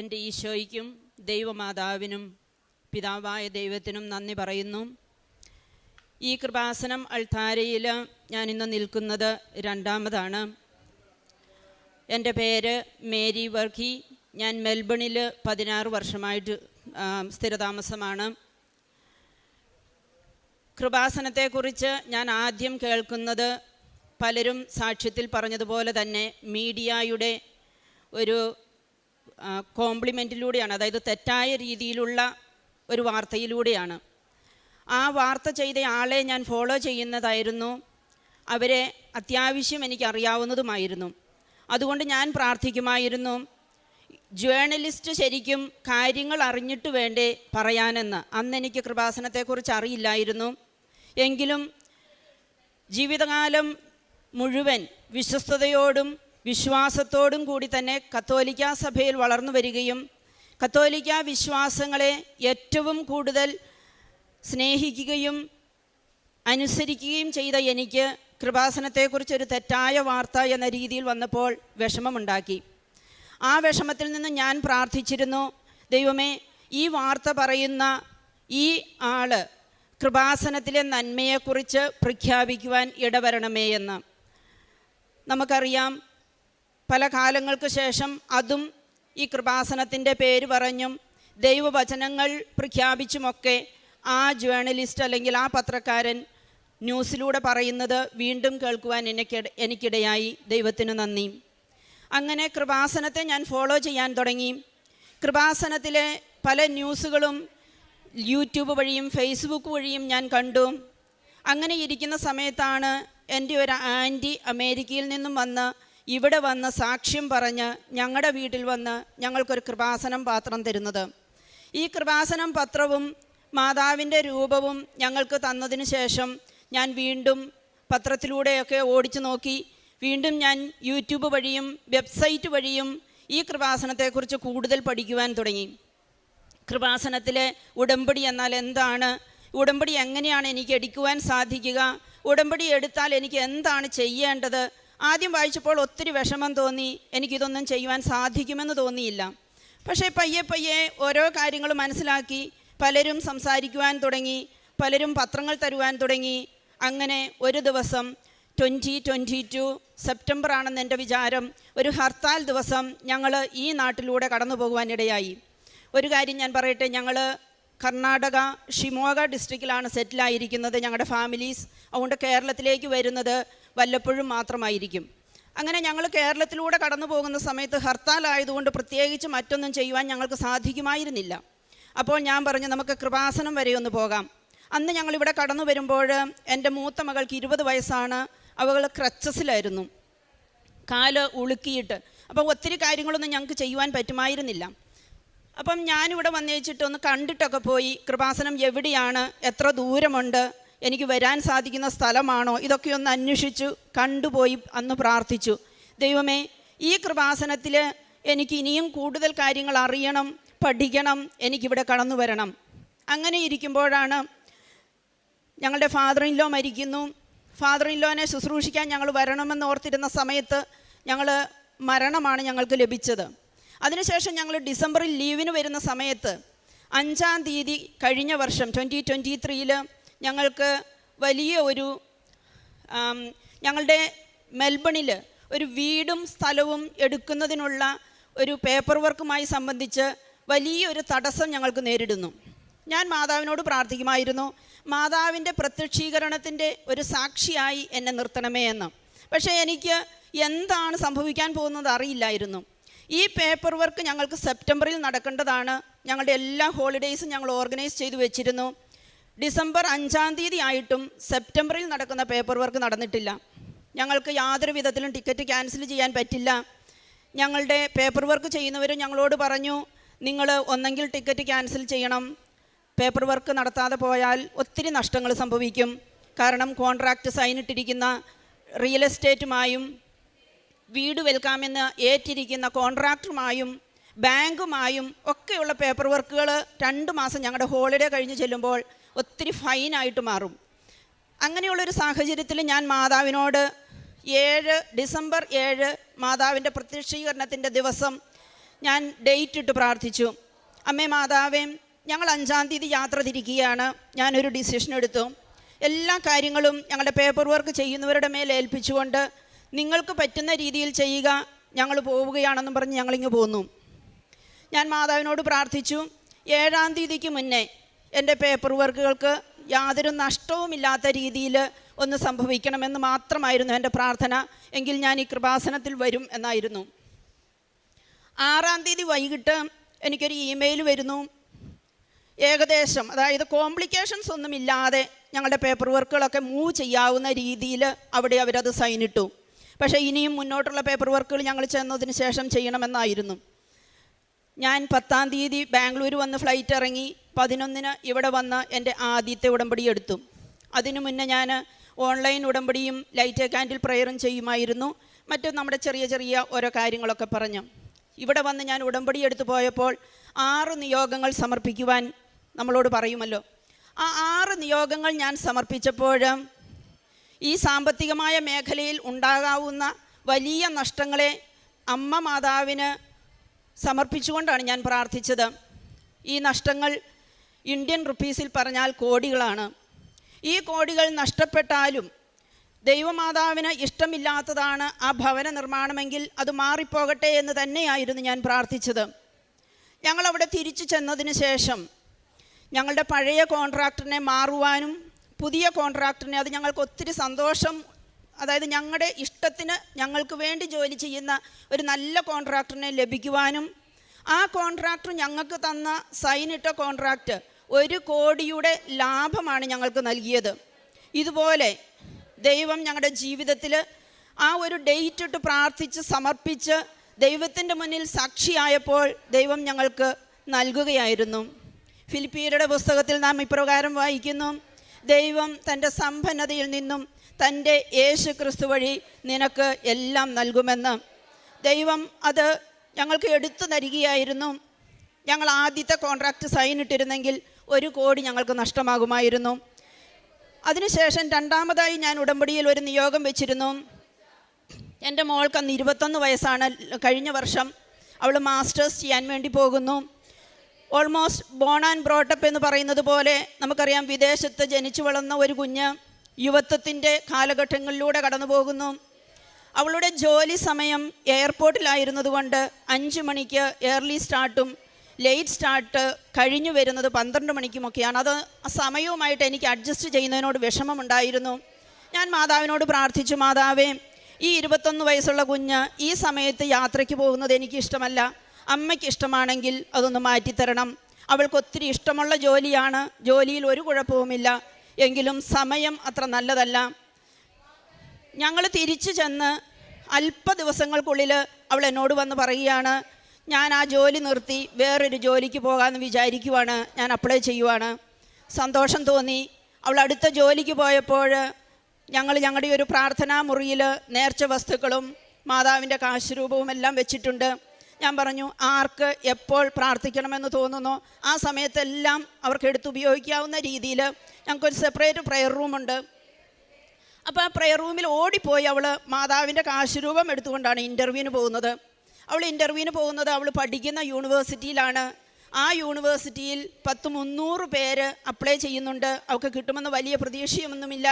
എൻ്റെ ഈശോയ്ക്കും ദൈവമാതാവിനും പിതാവായ ദൈവത്തിനും നന്ദി പറയുന്നു. ഈ കൃപാസനം അൾത്താരയിൽ ഞാനിന്ന് നിൽക്കുന്നത് രണ്ടാമതാണ്. എൻ്റെ പേര് മേരി വർക്കി. ഞാൻ മെൽബണിൽ 16 വർഷമായിട്ട് സ്ഥിരതാമസമാണ്. കൃപാസനത്തെക്കുറിച്ച് ഞാൻ ആദ്യം കേൾക്കുന്നത് പലരും സാക്ഷ്യത്തിൽ പറഞ്ഞതുപോലെ തന്നെ മീഡിയയുടെ ഒരു കോംപ്ലിമെൻറ്റിലൂടെയാണ്, അതായത് തെറ്റായ രീതിയിലുള്ള ഒരു വാർത്തയിലൂടെയാണ്. ആ വാർത്ത ചെയ്ത ആളെ ഞാൻ ഫോളോ ചെയ്യുന്നതായിരുന്നു. അവരെ അത്യാവശ്യം എനിക്കറിയാവുന്നതുമായിരുന്നു. അതുകൊണ്ട് ഞാൻ പ്രാർത്ഥിക്കുമായിരുന്നു, ജേർണലിസ്റ്റ് ശരിക്കും കാര്യങ്ങൾ അറിഞ്ഞിട്ട് വേണ്ടേ പറയാനെന്ന്. അന്ന് എനിക്ക് കൃപാസനത്തെക്കുറിച്ച് അറിയില്ലായിരുന്നു. എങ്കിലും ജീവിതകാലം മുഴുവൻ വിശ്വസ്തയോടും വിശ്വാസത്തോടും കൂടി തന്നെ കത്തോലിക്ക സഭയിൽ വളർന്നു വരികയും കത്തോലിക്ക വിശ്വാസങ്ങളെ ഏറ്റവും കൂടുതൽ സ്നേഹിക്കുകയും അനുസരിക്കുകയും ചെയ്ത എനിക്ക് കൃപാസനത്തെക്കുറിച്ചൊരു തെറ്റായ വാർത്ത എന്ന രീതിയിൽ വന്നപ്പോൾ വിഷമമുണ്ടാക്കി. ആ വിഷമത്തിൽ നിന്ന് ഞാൻ പ്രാർത്ഥിച്ചിരുന്നു, ദൈവമേ, ഈ വാർത്ത പറയുന്ന ഈ ആള് കൃപാസനത്തിലെ നന്മയെക്കുറിച്ച് പ്രഖ്യാപിക്കുവാൻ ഇടവരണമേ എന്ന്. നമുക്കറിയാം, പല കാലങ്ങൾക്ക് ശേഷം അതും ഈ കൃപാസനത്തിൻ്റെ പേര് പറഞ്ഞും ദൈവവചനങ്ങൾ പ്രഖ്യാപിച്ചുമൊക്കെ ആ ജേർണലിസ്റ്റ് അല്ലെങ്കിൽ ആ പത്രക്കാരൻ ന്യൂസിലൂടെ പറയുന്നത് വീണ്ടും കേൾക്കുവാൻ എനിക്കിടയായി. ദൈവത്തിന് നന്ദി. അങ്ങനെ കൃപാസനത്തെ ഞാൻ ഫോളോ ചെയ്യാൻ തുടങ്ങി. കൃപാസനത്തിലെ പല ന്യൂസുകളും യൂട്യൂബ് വഴിയും ഫേസ്ബുക്ക് വഴിയും ഞാൻ കണ്ടു. അങ്ങനെ ഇരിക്കുന്ന സമയത്താണ് എൻ്റെ ഒരു ആൻറ്റി അമേരിക്കയിൽ നിന്നും വന്ന് ഇവിടെ വന്ന് സാക്ഷ്യം പറഞ്ഞ് ഞങ്ങളുടെ വീട്ടിൽ വന്ന് ഞങ്ങൾക്കൊരു കൃപാസനം പാത്രം തരുന്നത്. ഈ കൃപാസനം പത്രവും മാതാവിൻ്റെ രൂപവും ഞങ്ങൾക്ക് തന്നതിന് ശേഷം ഞാൻ വീണ്ടും പത്രത്തിലൂടെയൊക്കെ ഓടിച്ചു നോക്കി. വീണ്ടും ഞാൻ യൂട്യൂബ് വഴിയും വെബ്സൈറ്റ് വഴിയും ഈ കൃപാസനത്തെക്കുറിച്ച് കൂടുതൽ പഠിക്കുവാൻ തുടങ്ങി. കൃപാസനത്തിലെ ഉടമ്പടി എന്നാൽ എന്താണ്, ഉടമ്പടി എങ്ങനെയാണ് എനിക്ക് എടുക്കുവാൻ സാധിക്കുക, ഉടമ്പടി എടുത്താൽ എനിക്ക് എന്താണ് ചെയ്യേണ്ടത്. ആദ്യം വായിച്ചപ്പോൾ ഒത്തിരി വിഷമം തോന്നി, എനിക്കിതൊന്നും ചെയ്യുവാൻ സാധിക്കുമെന്ന് തോന്നിയില്ല. പക്ഷേ പയ്യെ പയ്യെ ഓരോ കാര്യങ്ങൾ മനസ്സിലാക്കി പലരും സംസാരിക്കുവാൻ തുടങ്ങി, പലരും പത്രങ്ങൾ തരുവാൻ തുടങ്ങി. അങ്ങനെ ഒരു ദിവസം 2022 സെപ്റ്റംബർ ആണെന്ന് എൻ്റെ വിചാരം, ഒരു ഹർത്താൽ ദിവസം ഞങ്ങൾ ഈ നാട്ടിലൂടെ കടന്നു പോകുവാനിടയായി. ഒരു കാര്യം ഞാൻ പറയട്ടെ, ഞങ്ങൾ കർണാടക ഷിമോഗ ഡിസ്ട്രിക്റ്റിലാണ് സെറ്റിലായിരിക്കുന്നത്, ഞങ്ങളുടെ ഫാമിലീസ്. അതുകൊണ്ട് കേരളത്തിലേക്ക് വരുന്നത് വല്ലപ്പോഴും മാത്രമായിരിക്കും. അങ്ങനെ ഞങ്ങൾ കേരളത്തിലൂടെ കടന്നു പോകുന്ന സമയത്ത് ഹർത്താലായതുകൊണ്ട് പ്രത്യേകിച്ച് മറ്റൊന്നും ചെയ്യുവാൻ ഞങ്ങൾക്ക് സാധിക്കുമായിരുന്നില്ല. അപ്പോൾ ഞാൻ പറഞ്ഞു, നമുക്ക് കൃപാസനം വരെ ഒന്ന് പോകാം. അന്ന് ഞങ്ങളിവിടെ കടന്നു വരുമ്പോൾ എൻ്റെ മൂത്ത മകൾക്ക് 20 വയസ്സാണ്. അവൾ ക്രച്ചസിലായിരുന്നു, കാല് ഉളുക്കിയിട്ട്. അപ്പോൾ ഒത്തിരി കാര്യങ്ങളൊന്നും ഞങ്ങൾക്ക് ചെയ്യുവാൻ പറ്റുമായിരുന്നില്ല. അപ്പം ഞാനിവിടെ വന്നേച്ചിട്ട് ഒന്ന് കണ്ടിട്ടൊക്കെ പോയി, കൃപാസനം എവിടെയാണ്, എത്ര ദൂരമുണ്ട്, എനിക്ക് വരാൻ സാധിക്കുന്ന സ്ഥലമാണോ, ഇതൊക്കെ ഒന്ന് അന്വേഷിച്ചു കണ്ടുപോയി അന്ന് പ്രാർത്ഥിച്ചു. ദൈവമേ, ഈ കൃപാസനത്തിൽ എനിക്ക് ഇനിയും കൂടുതൽ കാര്യങ്ങൾ അറിയണം, പഠിക്കണം, എനിക്കിവിടെ കടന്നു വരണം. അങ്ങനെ ഇരിക്കുമ്പോഴാണ് ഞങ്ങളുടെ ഫാദർ ഇൻ ലോ മരിക്കുന്നു. ഫാദർ ഇൻ ലോനെ ശുശ്രൂഷിക്കാൻ ഞങ്ങൾ വരണമെന്ന് ഓർത്തിരുന്ന സമയത്ത് മരണമാണ് ഞങ്ങൾക്ക് ലഭിച്ചത്. അതിനുശേഷം ഞങ്ങൾ ഡിസംബറിൽ ലീവിന് വരുന്ന സമയത്ത് 5-ാം തീയതി കഴിഞ്ഞ വർഷം 2023 ഞങ്ങൾക്ക് വലിയ ഒരു ഞങ്ങളുടെ മെൽബണിൽ ഒരു വീടും സ്ഥലവും എടുക്കുന്നതിനുള്ള ഒരു പേപ്പർ വർക്കുമായി സംബന്ധിച്ച് വലിയൊരു തടസ്സം ഞങ്ങൾക്ക് നേരിടുന്നു. ഞാൻ മാതാവിനോട് പ്രാർത്ഥിക്കുമായിരുന്നു, മാതാവിൻ്റെ പ്രത്യക്ഷീകരണത്തിൻ്റെ ഒരു സാക്ഷിയായി എന്നെ നിർത്തണമേ എന്ന്. പക്ഷേ എനിക്ക് എന്താണ് സംഭവിക്കാൻ പോകുന്നത് അറിയില്ലായിരുന്നു. ഈ പേപ്പർ വർക്ക് ഞങ്ങൾക്ക് സെപ്റ്റംബറിൽ നടക്കേണ്ടതാണ്. ഞങ്ങളുടെ എല്ലാ ഹോളിഡേയ്സും ഞങ്ങൾ ഓർഗനൈസ് ചെയ്തു വെച്ചിരുന്നു. ഡിസംബർ 5-ാം തീയതി ആയിട്ടും സെപ്റ്റംബറിൽ നടക്കുന്ന പേപ്പർ വർക്ക് നടന്നിട്ടില്ല. ഞങ്ങൾക്ക് യാതൊരു വിധത്തിലും ടിക്കറ്റ് ക്യാൻസൽ ചെയ്യാൻ പറ്റില്ല. ഞങ്ങളുടെ പേപ്പർ വർക്ക് ചെയ്യുന്നവരും ഞങ്ങളോട് പറഞ്ഞു, നിങ്ങൾ ഒന്നെങ്കിൽ ടിക്കറ്റ് ക്യാൻസൽ ചെയ്യണം, പേപ്പർ വർക്ക് നടത്താതെ പോയാൽ ഒത്തിരി നഷ്ടങ്ങൾ സംഭവിക്കും. കാരണം കോൺട്രാക്റ്റ് സൈനിട്ടിരിക്കുന്ന റിയൽ എസ്റ്റേറ്റുമായും വീട് വിൽക്കാമെന്ന് ഏറ്റിരിക്കുന്ന കോൺട്രാക്ടറുമായും ബാങ്കുമായും ഒക്കെയുള്ള പേപ്പർ വർക്കുകൾ 2 മാസം ഞങ്ങളുടെ ഹോളിഡേ കഴിഞ്ഞ് ചെല്ലുമ്പോൾ ഒത്തിരി ഫൈനായിട്ട് മാറും. അങ്ങനെയുള്ളൊരു സാഹചര്യത്തിൽ ഞാൻ മാതാവിനോട് ഡിസംബർ 7 മാതാവിൻ്റെ പ്രത്യക്ഷീകരണത്തിൻ്റെ ദിവസം ഞാൻ ഡേറ്റ് ഇട്ട് പ്രാർത്ഥിച്ചു. അമ്മേ മാതാവേ, ഞങ്ങൾ 5-ാം തീയതി യാത്ര തിരിക്കുകയാണ്. ഞാനൊരു ഡിസിഷൻ എടുത്തു. എല്ലാ കാര്യങ്ങളും ഞങ്ങളുടെ പേപ്പർ വർക്ക് ചെയ്യുന്നവരുടെ മേൽ ഏൽപ്പിച്ചുകൊണ്ട് നിങ്ങൾക്ക് പറ്റുന്ന രീതിയിൽ ചെയ്യുക, ഞങ്ങൾ പോവുകയാണെന്നും പറഞ്ഞ് ഞങ്ങളിങ്ങ് പോന്നു. ഞാൻ മാതാവിനോട് പ്രാർത്ഥിച്ചു, 7-ാം തീയതിക്ക് മുന്നേ എൻ്റെ പേപ്പർ വർക്കുകൾക്ക് യാതൊരു നഷ്ടവുമില്ലാത്ത രീതിയിൽ ഒന്ന് സംഭവിക്കണമെന്ന് മാത്രമായിരുന്നു എൻ്റെ പ്രാർത്ഥന. എങ്കിൽ ഞാൻ ഈ കൃപാസനത്തിൽ വരും എന്നായിരുന്നു. 6-ാം തീയതി വൈകിട്ട് എനിക്കൊരു ഇമെയിൽ വരുന്നു. ഏകദേശം, അതായത് കോംപ്ലിക്കേഷൻസ് ഒന്നുമില്ലാതെ ഞങ്ങളുടെ പേപ്പർ വർക്കുകളൊക്കെ മൂവ് ചെയ്യാവുന്ന രീതിയിൽ അവിടെ അവരത് സൈനിട്ടു. പക്ഷേ ഇനിയും മുന്നോട്ടുള്ള പേപ്പർ വർക്കുകൾ ഞങ്ങൾ ചെന്നതിന് ശേഷം ചെയ്യണമെന്നായിരുന്നു. ഞാൻ 10-ാം തീയതി ബാംഗ്ലൂർ വന്ന് ഫ്ലൈറ്റ് ഇറങ്ങി 11-ന് ഇവിടെ വന്ന് എൻ്റെ ആദ്യത്തെ ഉടമ്പടി എടുത്തു. അതിനു മുന്നേ ഞാൻ ഓൺലൈൻ ഉടമ്പടിയും ലൈറ്റ് എ കാൻഡിൽ പ്രയറും ചെയ്യുമായിരുന്നു. മറ്റു നമ്മുടെ ചെറിയ ചെറിയ ഓരോ കാര്യങ്ങളൊക്കെ പറഞ്ഞു. ഇവിടെ വന്ന് ഞാൻ ഉടമ്പടി എടുത്തു പോയപ്പോൾ 6 നിയോഗങ്ങൾ സമർപ്പിക്കുവാൻ നമ്മളോട് പറയുമല്ലോ. ആ 6 നിയോഗങ്ങൾ ഞാൻ സമർപ്പിച്ചപ്പോൾ ഈ സാമ്പത്തികമായ മേഖലയിൽ ഉണ്ടാകാവുന്ന വലിയ നഷ്ടങ്ങളെ അമ്മ മാതാവിന് സമർപ്പിച്ചുകൊണ്ടാണ് ഞാൻ പ്രാർത്ഥിച്ചത്. ഈ നഷ്ടങ്ങൾ ഇന്ത്യൻ റുപ്പീസിൽ പറഞ്ഞാൽ കോടികളാണ്. ഈ കോടികൾ നഷ്ടപ്പെട്ടാലും ദൈവമാതാവിന് ഇഷ്ടമില്ലാത്തതാണ് ആ ഭവന നിർമ്മാണമെങ്കിൽ അത് മാറിപ്പോകട്ടെ എന്ന് തന്നെയായിരുന്നു ഞാൻ പ്രാർത്ഥിച്ചത്. ഞങ്ങളവിടെ തിരിച്ചു ചെന്നതിന് ശേഷം ഞങ്ങളുടെ പഴയ കോൺട്രാക്ടറിനെ മാറുവാനും പുതിയ കോൺട്രാക്ടറിനെ, അത് ഞങ്ങൾക്ക് ഒത്തിരി സന്തോഷം, അതായത് ഞങ്ങളുടെ ഇഷ്ടത്തിന് ഞങ്ങൾക്ക് വേണ്ടി ജോലി ചെയ്യുന്ന ഒരു നല്ല കോൺട്രാക്ടറിനെ ലഭിക്കുവാനും ആ കോൺട്രാക്ടർ ഞങ്ങൾക്ക് തന്ന സൈനിട്ട കോൺട്രാക്റ്റ് 1 കോടിയുടെ ലാഭമാണ് ഞങ്ങൾക്ക് നൽകിയത്. ഇതുപോലെ ദൈവം ഞങ്ങളുടെ ജീവിതത്തിൽ ആ ഒരു ഡേറ്റ് ഇട്ട് പ്രാർത്ഥിച്ച് സമർപ്പിച്ച് ദൈവത്തിൻ്റെ മുന്നിൽ സാക്ഷിയായപ്പോൾ ദൈവം ഞങ്ങൾക്ക് നൽകുകയായിരുന്നു. ഫിലിപ്പിയരുടെ പുസ്തകത്തിൽ നാം ഇപ്രകാരം വായിക്കുന്നു, ദൈവം തൻ്റെ സമ്പന്നതയിൽ നിന്നും തൻ്റെ യേശു ക്രിസ്തു വഴി നിനക്ക് എല്ലാം നൽകുമെന്ന്. ദൈവം അത് ഞങ്ങൾക്ക് എടുത്തു തരികയായിരുന്നു. ഞങ്ങൾ ആദ്യത്തെ കോൺട്രാക്റ്റ് സൈനിട്ടിരുന്നെങ്കിൽ 1 കോടി ഞങ്ങൾക്ക് നഷ്ടമാകുമായിരുന്നു. അതിനുശേഷം 2ാമതായി ഞാൻ ഉടമ്പടിയിൽ ഒരു നിയോഗം വെച്ചിരുന്നു. എൻ്റെ മോൾക്ക് അന്ന് 21 വയസ്സാണ്. കഴിഞ്ഞ വർഷം അവൾ മാസ്റ്റേഴ്സ് ചെയ്യാൻ വേണ്ടി പോകുന്നു. ഓൾമോസ്റ്റ് ബോൺ ആൻഡ് ബ്രോട്ടപ്പ് എന്ന് പറയുന്നത് പോലെ നമുക്കറിയാം, വിദേശത്ത് ജനിച്ചു വളർന്ന ഒരു കുഞ്ഞ് യുവത്വത്തിൻ്റെ കാലഘട്ടങ്ങളിലൂടെ കടന്നു പോകുന്നു. അവളുടെ ജോലി സമയം എയർപോർട്ടിലായിരുന്നതുകൊണ്ട് 5 മണിക്ക് ഏർലി സ്റ്റാർട്ടും ലേറ്റ് സ്റ്റാർട്ട് കഴിഞ്ഞു വരുന്നത് 12 മണിക്കുമൊക്കെയാണ്. അത് ആ സമയവുമായിട്ട് എനിക്ക് അഡ്ജസ്റ്റ് ചെയ്യുന്നതിനോട് വിഷമമുണ്ടായിരുന്നു. ഞാൻ മാതാവിനോട് പ്രാർത്ഥിച്ചു, മാതാവേ, ഈ 21 വയസ്സുള്ള കുഞ്ഞ് ഈ സമയത്ത് യാത്രയ്ക്ക് പോകുന്നത് എനിക്കിഷ്ടമല്ല. അമ്മയ്ക്ക് ഇഷ്ടമാണെങ്കിൽ അതൊന്ന് മാറ്റിത്തരണം. അവൾക്ക് ഒത്തിരി ഇഷ്ടമുള്ള ജോലിയാണ്, ജോലിയിൽ ഒരു കുഴപ്പവുമില്ല, എങ്കിലും സമയം അത്ര നല്ലതല്ല. ഞങ്ങൾ തിരിച്ചു ചെന്ന് അല്പ ദിവസങ്ങൾക്കുള്ളിൽ അവൾ എന്നോട് വന്ന് പറയുകയാണ്, ഞാൻ ആ ജോലി നിർത്തി വേറൊരു ജോലിക്ക് പോകാമെന്ന് വിചാരിക്കുവാണ്, ഞാൻ അപ്ലൈ ചെയ്യുവാണ്. സന്തോഷം തോന്നി. അവൾ അടുത്ത ജോലിക്ക് പോയപ്പോൾ ഞങ്ങൾ ഞങ്ങളുടെ ഒരു പ്രാർത്ഥനാ മുറിയിൽ നേർച്ച വസ്തുക്കളും മാതാവിൻ്റെ കാശുരൂപവും എല്ലാം വെച്ചിട്ടുണ്ട്. ഞാൻ പറഞ്ഞു, ആർക്ക് എപ്പോൾ പ്രാർത്ഥിക്കണമെന്ന് തോന്നുന്നോ ആ സമയത്തെല്ലാം അവർക്ക് എടുത്തുപയോഗിക്കാവുന്ന രീതിയിൽ ഞങ്ങൾക്കൊരു സെപ്പറേറ്റ് പ്രെയർ റൂമുണ്ട്. അപ്പോൾ ആ പ്രെയർ റൂമിൽ ഓടിപ്പോയി അവൾ മാതാവിൻ്റെ കാശുരൂപം എടുത്തുകൊണ്ടാണ് ഇൻ്റർവ്യൂവിന് പോകുന്നത്. അവൾ പഠിക്കുന്ന യൂണിവേഴ്സിറ്റിയിലാണ്. ആ യൂണിവേഴ്സിറ്റിയിൽ 300 പേര് അപ്ലൈ ചെയ്യുന്നുണ്ട്. അവൾക്ക് കിട്ടുമെന്ന് വലിയ പ്രതീക്ഷയൊന്നുമില്ല,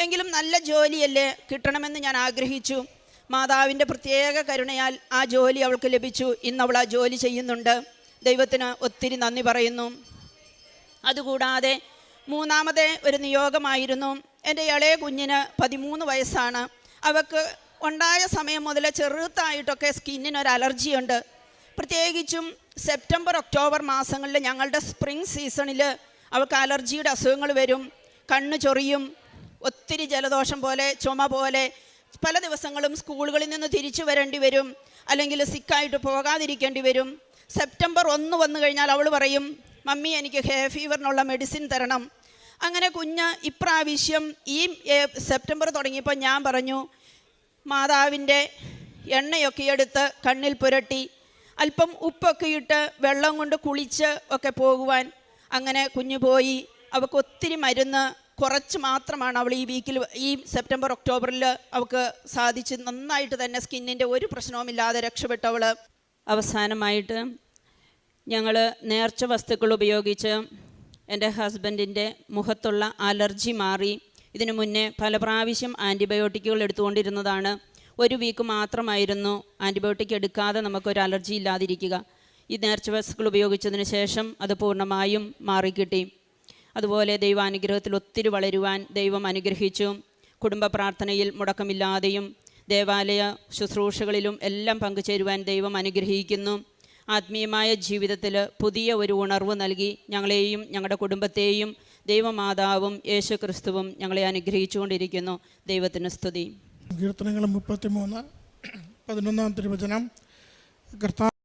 എങ്കിലും നല്ല ജോലിയല്ലേ, കിട്ടണമെന്ന് ഞാൻ ആഗ്രഹിച്ചു. മാതാവിൻ്റെ പ്രത്യേക കരുണയാൽ ആ ജോലി അവൾക്ക് ലഭിച്ചു. ഇന്ന് അവൾ ആ ജോലി ചെയ്യുന്നുണ്ട്. ദൈവത്തിന് ഒത്തിരി നന്ദി പറയുന്നു. അതുകൂടാതെ 3ാമത്തെ ഒരു നിയോഗമായിരുന്നു. എൻ്റെ ഇളയ കുഞ്ഞിന് 13 വയസ്സാണ്. അവൾക്ക് ഉണ്ടായ സമയം മുതൽ ചെറുതായിട്ടൊക്കെ സ്കിന്നിനൊരു അലർജിയുണ്ട്. പ്രത്യേകിച്ചും സെപ്റ്റംബർ ഒക്ടോബർ മാസങ്ങളിൽ ഞങ്ങളുടെ സ്പ്രിംഗ് സീസണിൽ അവൾക്ക് അലർജിയുടെ അസുഖങ്ങൾ വരും. കണ്ണ് ചൊറിയും, ഒത്തിരി ജലദോഷം പോലെ, ചുമ പോലെ. പല ദിവസങ്ങളും സ്കൂളുകളിൽ നിന്ന് തിരിച്ചു വരേണ്ടി വരും, അല്ലെങ്കിൽ സിക്കായിട്ട് പോകാതിരിക്കേണ്ടി വരും. സെപ്റ്റംബർ 1 വന്നു കഴിഞ്ഞാൽ അവൾ പറയും, മമ്മി എനിക്ക് ഹേ ഫീവറിനുള്ള മെഡിസിൻ തരണം. അങ്ങനെ കുഞ്ഞ് ഇപ്രാവശ്യം ഈ സെപ്റ്റംബർ തുടങ്ങിയപ്പോൾ ഞാൻ പറഞ്ഞു, മാതാവിൻ്റെ എണ്ണയൊക്കെ എടുത്ത് കണ്ണിൽ പുരട്ടി അല്പം ഉപ്പൊക്കെ ഇട്ട് വെള്ളം കൊണ്ട് കുളിച്ച് ഒക്കെ പോകുവാൻ. അങ്ങനെ കുഞ്ഞു പോയി. അവൾക്ക് ഒത്തിരി മരുന്ന് കുറച്ച് മാത്രമാണ് അവൾ ഈ സെപ്റ്റംബർ ഒക്ടോബറിൽ അവൾക്ക് സാധിച്ച് നന്നായിട്ട് തന്നെ സ്കിന്നിൻ്റെ ഒരു പ്രശ്നവുമില്ലാതെ രക്ഷപ്പെട്ടവൾ. അവസാനമായിട്ട് ഞങ്ങൾ നേർച്ച വസ്തുക്കൾ ഉപയോഗിച്ച് എൻ്റെ ഹസ്ബൻഡിൻ്റെ മുഖത്തുള്ള അലർജി മാറി. ഇതിനു മുന്നേ പല പ്രാവശ്യം ആൻറ്റിബയോട്ടിക്കുകൾ എടുത്തുകൊണ്ടിരുന്നതാണ്. 1 വീക്ക് മാത്രമായിരുന്നു ആൻറ്റിബയോട്ടിക് എടുക്കാതെ നമുക്കൊരു അലർജി ഇല്ലാതിരിക്കുക. ഈ നേർച്ച വസ്തുക്കൾ ഉപയോഗിച്ചതിന് ശേഷം അത് പൂർണ്ണമായും മാറിക്കിട്ടി. അതുപോലെ ദൈവാനുഗ്രഹത്തിൽ ഒത്തിരി വളരുവാൻ ദൈവം അനുഗ്രഹിച്ചു. കുടുംബ പ്രാർത്ഥനയിൽ മുടക്കമില്ലാതെയും ദേവാലയ ശുശ്രൂഷകളിലും എല്ലാം പങ്കുചേരുവാൻ ദൈവം അനുഗ്രഹിക്കുന്നു. ആത്മീയമായ ജീവിതത്തിൽ പുതിയ ഒരു ഉണർവ് നൽകി ഞങ്ങളെയും ഞങ്ങളുടെ കുടുംബത്തെയും ദൈവമാതാവും യേശു ക്രിസ്തുവും ഞങ്ങളെ അനുഗ്രഹിച്ചുകൊണ്ടിരിക്കുന്നു. ദൈവത്തിന് സ്തുതി. കീർത്തനങ്ങൾ 33:11 തിരുവചനം. കർത്താവ്